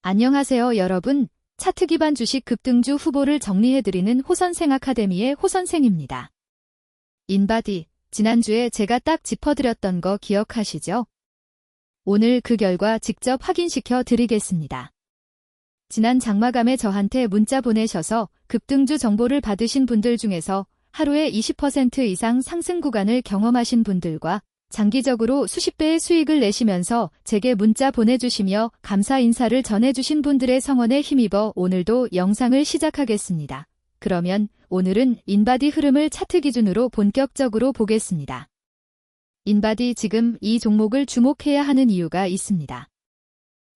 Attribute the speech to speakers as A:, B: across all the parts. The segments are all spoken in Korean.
A: 안녕하세요, 여러분. 차트 기반 주식 급등주 후보를 정리해드리는 호선생 아카데미의 호선생입니다. 인바디, 지난주에 제가 딱 짚어드렸던 거 기억하시죠? 오늘 그 결과 직접 확인시켜 드리겠습니다. 지난 장마감에 저한테 문자 보내셔서 급등주 정보를 받으신 분들 중에서 하루에 20% 이상 상승 구간을 경험하신 분들과 장기적으로 수십 배의 수익을 내시면서 제게 문자 보내주시며 감사 인사를 전해주신 분들의 성원에 힘입어 오늘도 영상을 시작하겠습니다. 그러면 오늘은 인바디 흐름을 차트 기준으로 본격적으로 보겠습니다. 인바디 지금 이 종목을 주목해야 하는 이유가 있습니다.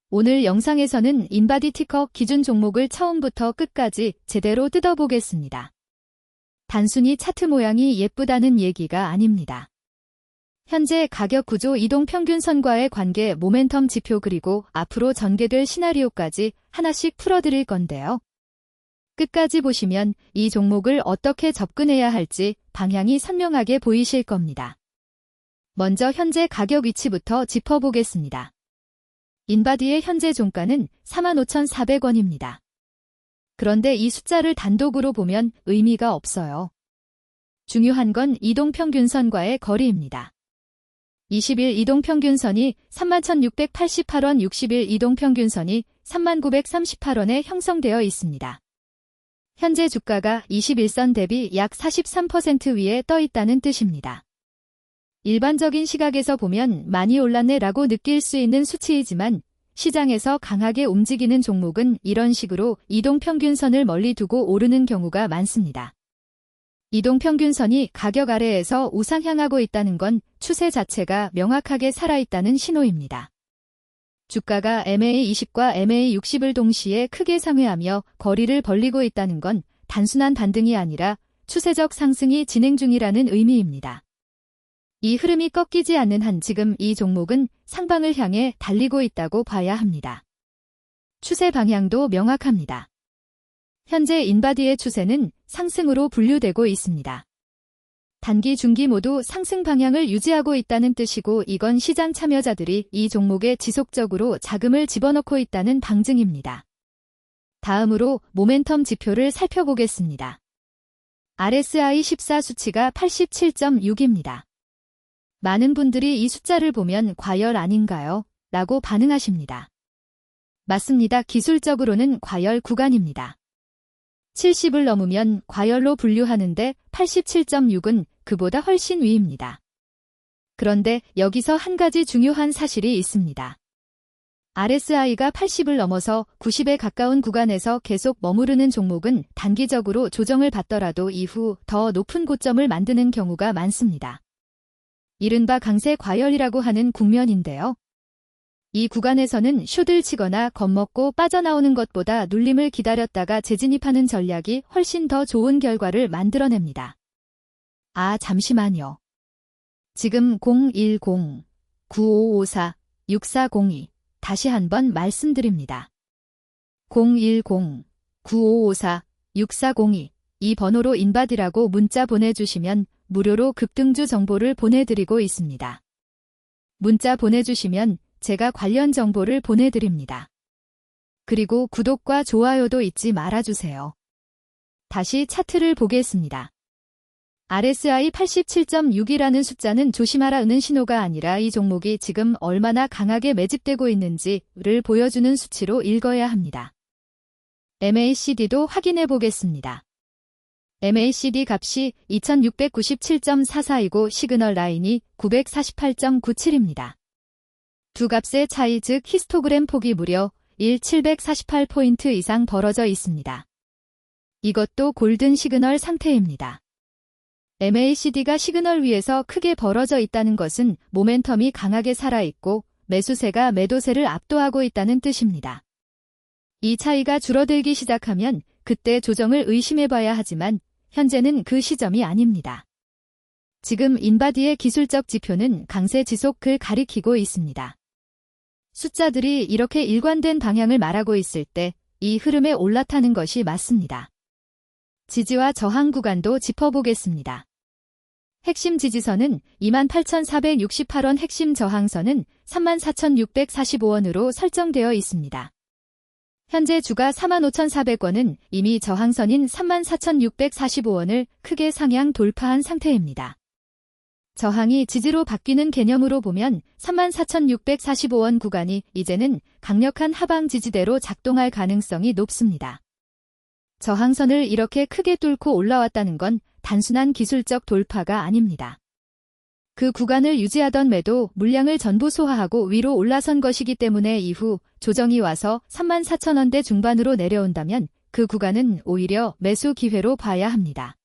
A: 오늘 영상에서는 인바디 티커 기준 종목을 처음부터 끝까지 제대로 뜯어보겠습니다. 단순히 차트 모양이 예쁘다는 얘기가 아닙니다. 현재 가격 구조 이동평균선과의 관계 모멘텀 지표 그리고 앞으로 전개될 시나리오까지 하나씩 풀어드릴 건데요. 끝까지 보시면 이 종목을 어떻게 접근해야 할지 방향이 선명하게 보이실 겁니다. 먼저 현재 가격 위치부터 짚어보겠습니다. 인바디의 현재 종가는 45,400원입니다. 그런데 이 숫자를 단독으로 보면 의미가 없어요. 중요한 건 이동평균선과의 거리입니다. 20일 이동평균선이 31,688원, 60일 이동평균선이 39,38원에 형성되어 있습니다. 현재 주가가 21선 대비 약 43% 위에 떠 있다는 뜻입니다. 일반적인 시각에서 보면 많이 올랐네 라고 느낄 수 있는 수치이지만 시장에서 강하게 움직이는 종목은 이런 식으로 이동평균선을 멀리 두고 오르는 경우가 많습니다. 이동평균선이 가격 아래에서 우상향하고 있다는 건 추세 자체가 명확하게 살아있다는 신호입니다. 주가가 MA20과 MA60을 동시에 크게 상회하며 거리를 벌리고 있다는 건 단순한 반등이 아니라 추세적 상승이 진행 중이라는 의미입니다. 이 흐름이 꺾이지 않는 한 지금 이 종목은 상방을 향해 달리고 있다고 봐야 합니다. 추세 방향도 명확합니다. 현재 인바디의 추세는 상승으로 분류되고 있습니다. 단기, 중기 모두 상승 방향을 유지하고 있다는 뜻이고 이건 시장 참여자들이 이 종목에 지속적으로 자금을 집어넣고 있다는 방증입니다. 다음으로 모멘텀 지표를 살펴보겠습니다. RSI 14 수치가 87.6입니다. 많은 분들이 이 숫자를 보면 과열 아닌가요? 라고 반응하십니다. 맞습니다. 기술적으로는 과열 구간입니다. 70을 넘으면 과열로 분류하는데 87.6은 그보다 훨씬 위입니다. 그런데 여기서 한 가지 중요한 사실이 있습니다. RSI가 80을 넘어서 90에 가까운 구간에서 계속 머무르는 종목은 단기적으로 조정을 받더라도 이후 더 높은 고점을 만드는 경우가 많습니다. 이른바 강세 과열이라고 하는 국면인데요. 이 구간에서는 숏을 치거나 겁먹고 빠져나오는 것보다 눌림을 기다렸다가 재진입하는 전략이 훨씬 더 좋은 결과를 만들어냅니다. 아, 잠시만요. 지금 010-9554-6402 다시 한번 말씀드립니다. 010-9554-6402 이 번호로 인바디라고 문자 보내주시면 무료로 급등주 정보를 보내드리고 있습니다. 문자 보내주시면 제가 관련 정보를 보내드립니다. 그리고 구독과 좋아요도 잊지 말아주세요. 다시 차트를 보겠습니다. RSI 87.6이라는 숫자는 조심하라는 신호가 아니라 이 종목이 지금 얼마나 강하게 매집되고 있는지를 보여주는 수치로 읽어야 합니다. MACD도 확인해 보겠습니다. MACD 값이 2697.44이고 시그널 라인이 948.97입니다. 두 값의 차이 즉 히스토그램 폭이 무려 1748포인트 이상 벌어져 있습니다. 이것도 골든 시그널 상태입니다. MACD가 시그널 위에서 크게 벌어져 있다는 것은 모멘텀이 강하게 살아있고 매수세가 매도세를 압도하고 있다는 뜻입니다. 이 차이가 줄어들기 시작하면 그때 조정을 의심해봐야 하지만 현재는 그 시점이 아닙니다. 지금 인바디의 기술적 지표는 강세 지속을 가리키고 있습니다. 숫자들이 이렇게 일관된 방향을 말하고 있을 때 이 흐름에 올라타는 것이 맞습니다. 지지와 저항 구간도 짚어보겠습니다. 핵심 지지선은 28,468원, 핵심 저항선은 34,645원으로 설정되어 있습니다. 현재 주가 45,400원은 이미 저항선인 34,645원을 크게 상향 돌파한 상태입니다. 저항이 지지로 바뀌는 개념으로 보면 34,645원 구간이 이제는 강력한 하방 지지대로 작동할 가능성이 높습니다. 저항선을 이렇게 크게 뚫고 올라왔다는 건 단순한 기술적 돌파가 아닙니다. 그 구간을 유지하던 매도 물량을 전부 소화하고 위로 올라선 것이기 때문에 이후 조정이 와서 34,000원대 중반으로 내려온다면 그 구간은 오히려 매수 기회로 봐야 합니다.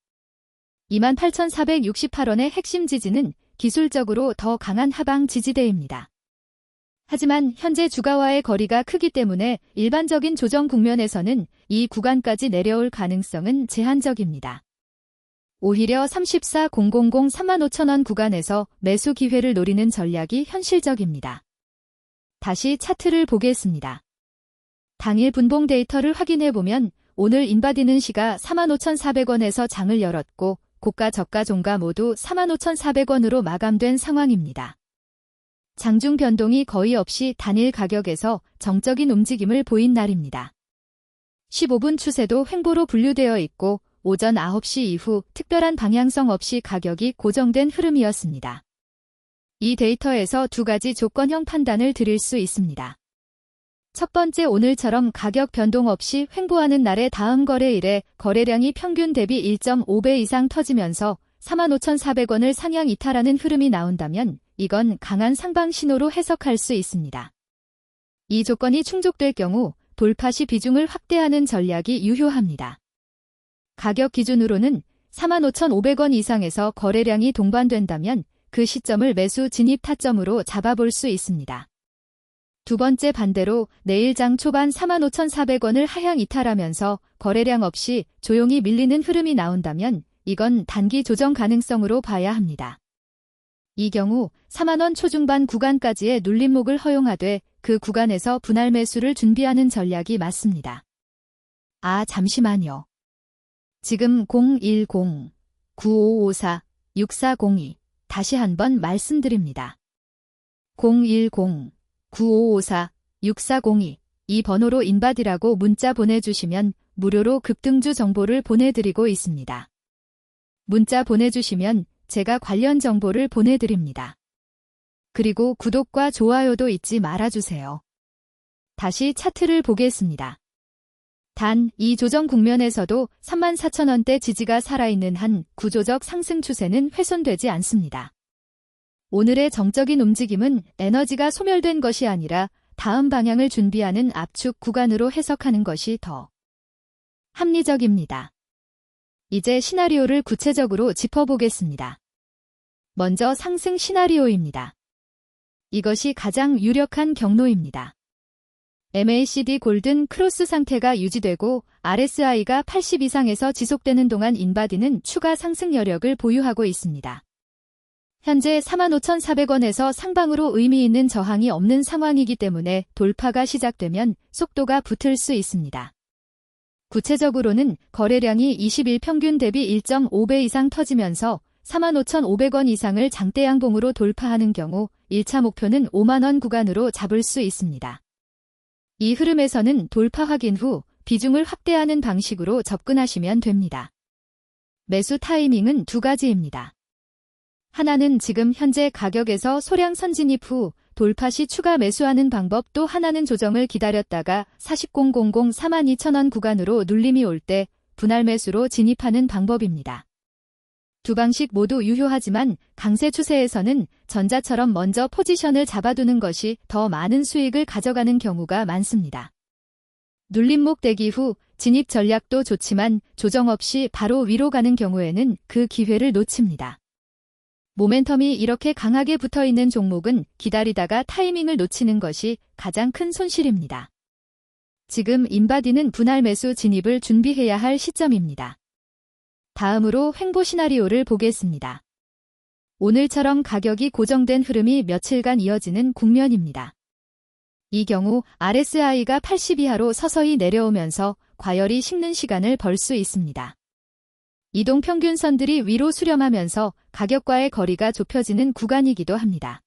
A: 28,468원의 핵심 지지는 기술적으로 더 강한 하방 지지대입니다. 하지만 현재 주가와의 거리가 크기 때문에 일반적인 조정 국면에서는 이 구간까지 내려올 가능성은 제한적입니다. 오히려 34,000 35,000원 구간에서 매수 기회를 노리는 전략이 현실적입니다. 다시 차트를 보겠습니다. 당일 분봉 데이터를 확인해보면 오늘 인바디는 시가 45,400원에서 장을 열었고 고가 저가 종가 모두 45,400원으로 마감된 상황입니다. 장중 변동이 거의 없이 단일 가격에서 정적인 움직임을 보인 날입니다. 15분 추세도 횡보로 분류되어 있고 오전 9시 이후 특별한 방향성 없이 가격이 고정된 흐름이었습니다. 이 데이터에서 두 가지 조건형 판단을 드릴 수 있습니다. 첫 번째, 오늘처럼 가격 변동 없이 횡보하는 날의 다음 거래일에 거래량이 평균 대비 1.5배 이상 터지면서 45,400원을 상향 이탈하는 흐름이 나온다면 이건 강한 상방 신호로 해석할 수 있습니다. 이 조건이 충족될 경우 돌파 시 비중을 확대하는 전략이 유효합니다. 가격 기준으로는 45,500원 이상에서 거래량이 동반된다면 그 시점을 매수 진입 타점으로 잡아볼 수 있습니다. 두 번째, 반대로 내일 장 초반 45,400원을 하향 이탈하면서 거래량 없이 조용히 밀리는 흐름이 나온다면 이건 단기 조정 가능성으로 봐야 합니다. 이 경우 4만원 초중반 구간까지의 눌림목을 허용하되 그 구간에서 분할 매수를 준비하는 전략이 맞습니다. 잠시만요. 지금 010-9554-6402 다시 한번 말씀드립니다. 010-9554-6402 이 번호로 인바디라고 문자 보내주시면 무료로 급등주 정보를 보내드리고 있습니다. 문자 보내주시면 제가 관련 정보를 보내드립니다. 그리고 구독과 좋아요도 잊지 말아주세요. 다시 차트를 보겠습니다. 단, 이 조정 국면에서도 34,000원대 지지가 살아있는 한 구조적 상승 추세는 훼손되지 않습니다. 오늘의 정적인 움직임은 에너지가 소멸된 것이 아니라 다음 방향을 준비하는 압축 구간으로 해석하는 것이 더 합리적입니다. 이제 시나리오를 구체적으로 짚어보겠습니다. 먼저 상승 시나리오입니다. 이것이 가장 유력한 경로입니다. MACD 골든 크로스 상태가 유지되고 RSI가 80 이상에서 지속되는 동안 인바디는 추가 상승 여력을 보유하고 있습니다. 현재 45,400원에서 상방으로 의미 있는 저항이 없는 상황이기 때문에 돌파가 시작되면 속도가 붙을 수 있습니다. 구체적으로는 거래량이 20일 평균 대비 1.5배 이상 터지면서 45,500원 이상을 장대 양봉으로 돌파하는 경우 1차 목표는 5만원 구간으로 잡을 수 있습니다. 이 흐름에서는 돌파 확인 후 비중을 확대하는 방식으로 접근하시면 됩니다. 매수 타이밍은 두 가지입니다. 하나는 지금 현재 가격에서 소량 선진입 후 돌파 시 추가 매수하는 방법, 또 하나는 조정을 기다렸다가 40,000 42,000원 구간으로 눌림이 올 때 분할 매수로 진입하는 방법입니다. 두 방식 모두 유효하지만 강세 추세에서는 전자처럼 먼저 포지션을 잡아두는 것이 더 많은 수익을 가져가는 경우가 많습니다. 눌림목 대기 후 진입 전략도 좋지만 조정 없이 바로 위로 가는 경우에는 그 기회를 놓칩니다. 모멘텀이 이렇게 강하게 붙어있는 종목은 기다리다가 타이밍을 놓치는 것이 가장 큰 손실입니다. 지금 인바디는 분할 매수 진입을 준비해야 할 시점입니다. 다음으로 횡보 시나리오를 보겠습니다. 오늘처럼 가격이 고정된 흐름이 며칠간 이어지는 국면입니다. 이 경우 RSI가 80 이하로 서서히 내려오면서 과열이 식는 시간을 벌 수 있습니다. 이동평균선들이 위로 수렴하면서 가격과의 거리가 좁혀지는 구간이기도 합니다.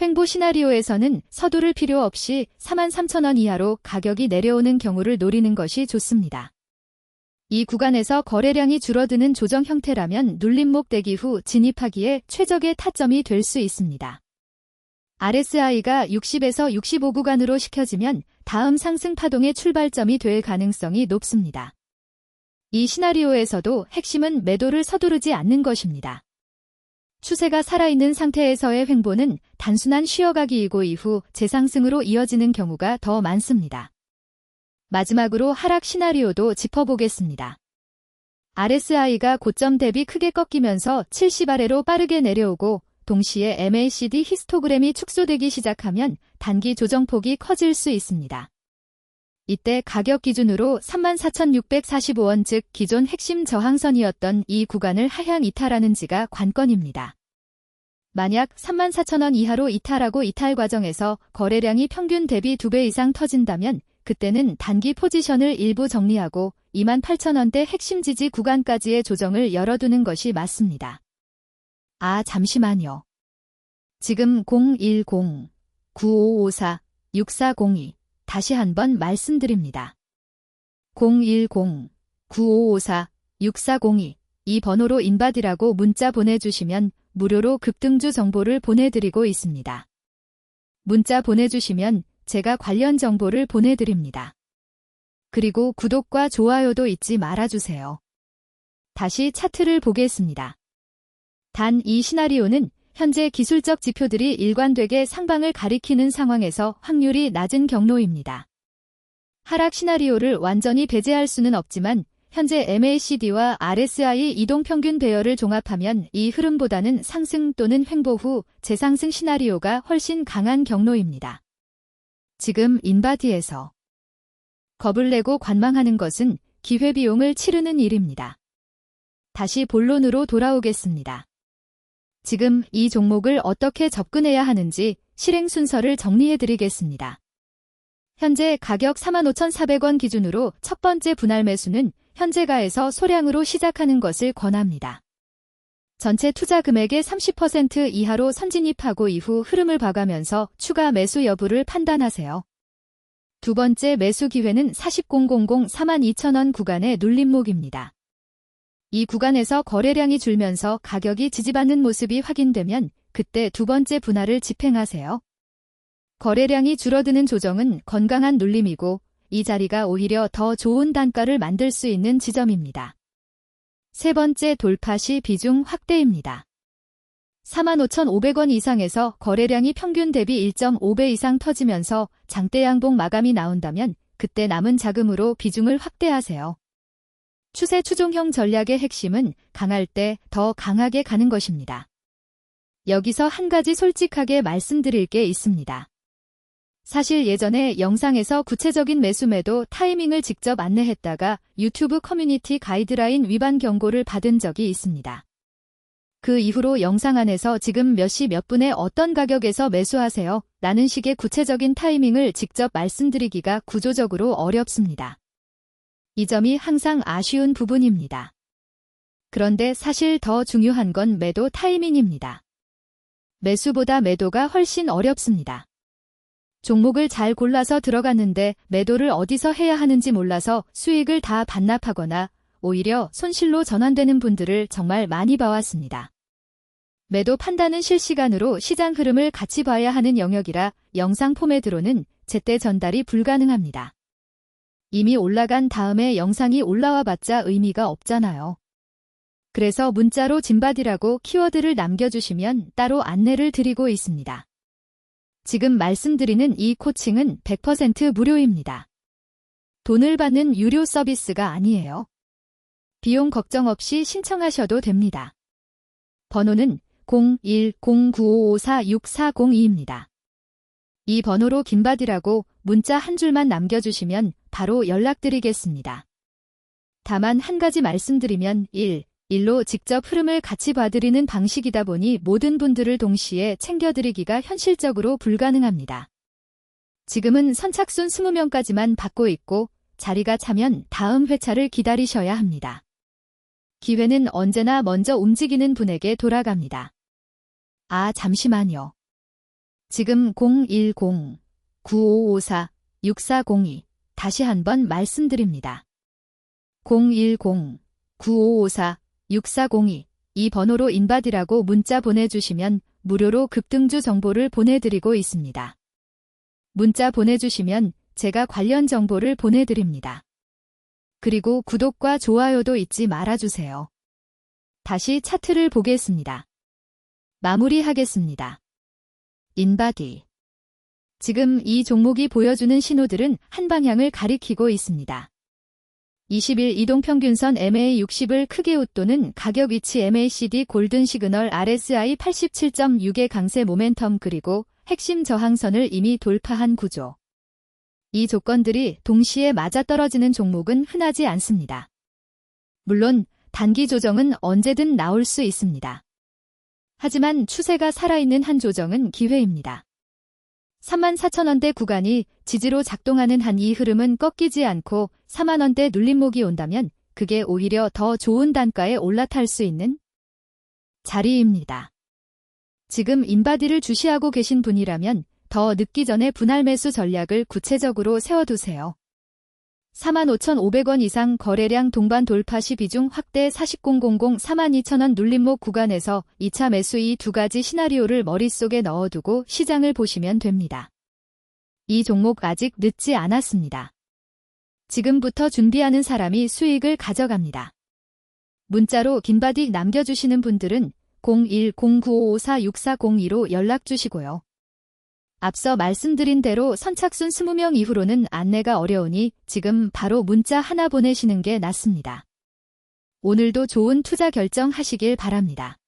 A: 횡보 시나리오에서는 서두를 필요 없이 43,000원 이하로 가격이 내려오는 경우를 노리는 것이 좋습니다. 이 구간에서 거래량이 줄어드는 조정 형태라면 눌림목 대기 후 진입하기에 최적의 타점이 될 수 있습니다. RSI가 60에서 65 구간으로 식혀지면 다음 상승 파동의 출발점이 될 가능성이 높습니다. 이 시나리오에서도 핵심은 매도를 서두르지 않는 것입니다. 추세가 살아있는 상태에서의 횡보는 단순한 쉬어가기이고 이후 재상승으로 이어지는 경우가 더 많습니다. 마지막으로 하락 시나리오도 짚어보겠습니다. RSI가 고점 대비 크게 꺾이면서 70 아래로 빠르게 내려오고 동시에 MACD 히스토그램이 축소되기 시작하면 단기 조정폭이 커질 수 있습니다. 이때 가격 기준으로 34,645원 즉 기존 핵심 저항선이었던 이 구간을 하향 이탈하는지가 관건입니다. 만약 34,000원 이하로 이탈하고 이탈 과정에서 거래량이 평균 대비 2배 이상 터진다면 그때는 단기 포지션을 일부 정리하고 28,000원대 핵심 지지 구간까지의 조정을 열어두는 것이 맞습니다. 아, 잠시만요. 지금 010-9554-6402 다시 한번 말씀드립니다. 010-9554-6402 이 번호로 인바디라고 문자 보내주시면 무료로 급등주 정보를 보내드리고 있습니다. 문자 보내주시면 제가 관련 정보를 보내드립니다. 그리고 구독과 좋아요도 잊지 말아주세요. 다시 차트를 보겠습니다. 단 이 시나리오는 현재 기술적 지표들이 일관되게 상방을 가리키는 상황에서 확률이 낮은 경로입니다. 하락 시나리오를 완전히 배제할 수는 없지만 현재 MACD와 RSI 이동평균 배열을 종합하면 이 흐름보다는 상승 또는 횡보 후 재상승 시나리오가 훨씬 강한 경로입니다. 지금 인바디에서 겁을 내고 관망하는 것은 기회비용을 치르는 일입니다. 다시 본론으로 돌아오겠습니다. 지금 이 종목을 어떻게 접근해야 하는지 실행 순서를 정리해드리겠습니다. 현재 가격 45,400원 기준으로 첫 번째 분할 매수는 현재가에서 소량으로 시작하는 것을 권합니다. 전체 투자 금액의 30% 이하로 선진입하고 이후 흐름을 봐가면서 추가 매수 여부를 판단하세요. 두 번째 매수 기회는 40000 42,000원 구간의 눌림목입니다. 이 구간에서 거래량이 줄면서 가격이 지지받는 모습이 확인되면 그때 두 번째 분할을 집행하세요. 거래량이 줄어드는 조정은 건강한 눌림이고 이 자리가 오히려 더 좋은 단가를 만들 수 있는 지점입니다. 세 번째 돌파 시 비중 확대입니다. 45,500원 이상에서 거래량이 평균 대비 1.5배 이상 터지면서 장대 양봉 마감이 나온다면 그때 남은 자금으로 비중을 확대하세요. 추세 추종형 전략의 핵심은 강할 때 더 강하게 가는 것입니다. 여기서 한 가지 솔직하게 말씀드릴 게 있습니다. 사실 예전에 영상에서 구체적인 매수 매도 타이밍을 직접 안내했다가 유튜브 커뮤니티 가이드라인 위반 경고를 받은 적이 있습니다. 그 이후로 영상 안에서 지금 몇 시 몇 분에 어떤 가격에서 매수하세요 라는 식의 구체적인 타이밍을 직접 말씀드리기가 구조적으로 어렵습니다. 이 점이 항상 아쉬운 부분입니다. 그런데 사실 더 중요한 건 매도 타이밍입니다. 매수보다 매도가 훨씬 어렵습니다. 종목을 잘 골라서 들어갔는데 매도를 어디서 해야 하는지 몰라서 수익을 다 반납하거나 오히려 손실로 전환되는 분들을 정말 많이 봐왔습니다. 매도 판단은 실시간으로 시장 흐름을 같이 봐야 하는 영역이라 영상 포맷으로는 제때 전달이 불가능합니다. 이미 올라간 다음에 영상이 올라와 봤자 의미가 없잖아요. 그래서 문자로 진바디라고 키워드를 남겨주시면 따로 안내를 드리고 있습니다. 지금 말씀드리는 이 코칭은 100% 무료입니다. 돈을 받는 유료 서비스가 아니에요. 비용 걱정 없이 신청하셔도 됩니다. 번호는 0109554642입니다. 이 번호로 김바디라고 문자 한 줄만 남겨주시면 바로 연락드리겠습니다. 다만 한 가지 말씀드리면 1로 직접 흐름을 같이 봐드리는 방식이다 보니 모든 분들을 동시에 챙겨드리기가 현실적으로 불가능합니다. 지금은 선착순 20명까지만 받고 있고 자리가 차면 다음 회차를 기다리셔야 합니다. 기회는 언제나 먼저 움직이는 분에게 돌아갑니다. 아, 잠시만요. 지금 010-9554-6402 다시 한번 말씀드립니다. 010-9554-6402 이 번호로 인바디라고 문자 보내주시면 무료로 급등주 정보를 보내드리고 있습니다. 문자 보내주시면 제가 관련 정보를 보내드립니다. 그리고 구독과 좋아요도 잊지 말아주세요. 다시 차트를 보겠습니다. 마무리하겠습니다. 인바디. 지금 이 종목이 보여주는 신호들은 한 방향을 가리키고 있습니다. 20일 이동평균선 MA60을 크게 웃도는 가격 위치 MACD 골든 시그널 RSI 87.6의 강세 모멘텀 그리고 핵심 저항선을 이미 돌파한 구조. 이 조건들이 동시에 맞아떨어지는 종목은 흔하지 않습니다. 물론 단기 조정은 언제든 나올 수 있습니다. 하지만 추세가 살아있는 한 조정은 기회입니다. 34,000원대 구간이 지지로 작동하는 한 이 흐름은 꺾이지 않고 4만원대 눌림목이 온다면 그게 오히려 더 좋은 단가에 올라탈 수 있는 자리입니다. 지금 인바디를 주시하고 계신 분이라면 더 늦기 전에 분할 매수 전략을 구체적으로 세워두세요. 45,500원 이상 거래량 동반 돌파 시 비중 확대 40,000 42,000원 눌림목 구간에서 2차 매수 이 두 가지 시나리오를 머릿속에 넣어두고 시장을 보시면 됩니다. 이 종목 아직 늦지 않았습니다. 지금부터 준비하는 사람이 수익을 가져갑니다. 문자로 긴바디 남겨주시는 분들은 0109546402로 연락 주시고요. 앞서 말씀드린 대로 선착순 20명 이후로는 안내가 어려우니 지금 바로 문자 하나 보내시는 게 낫습니다. 오늘도 좋은 투자 결정하시길 바랍니다.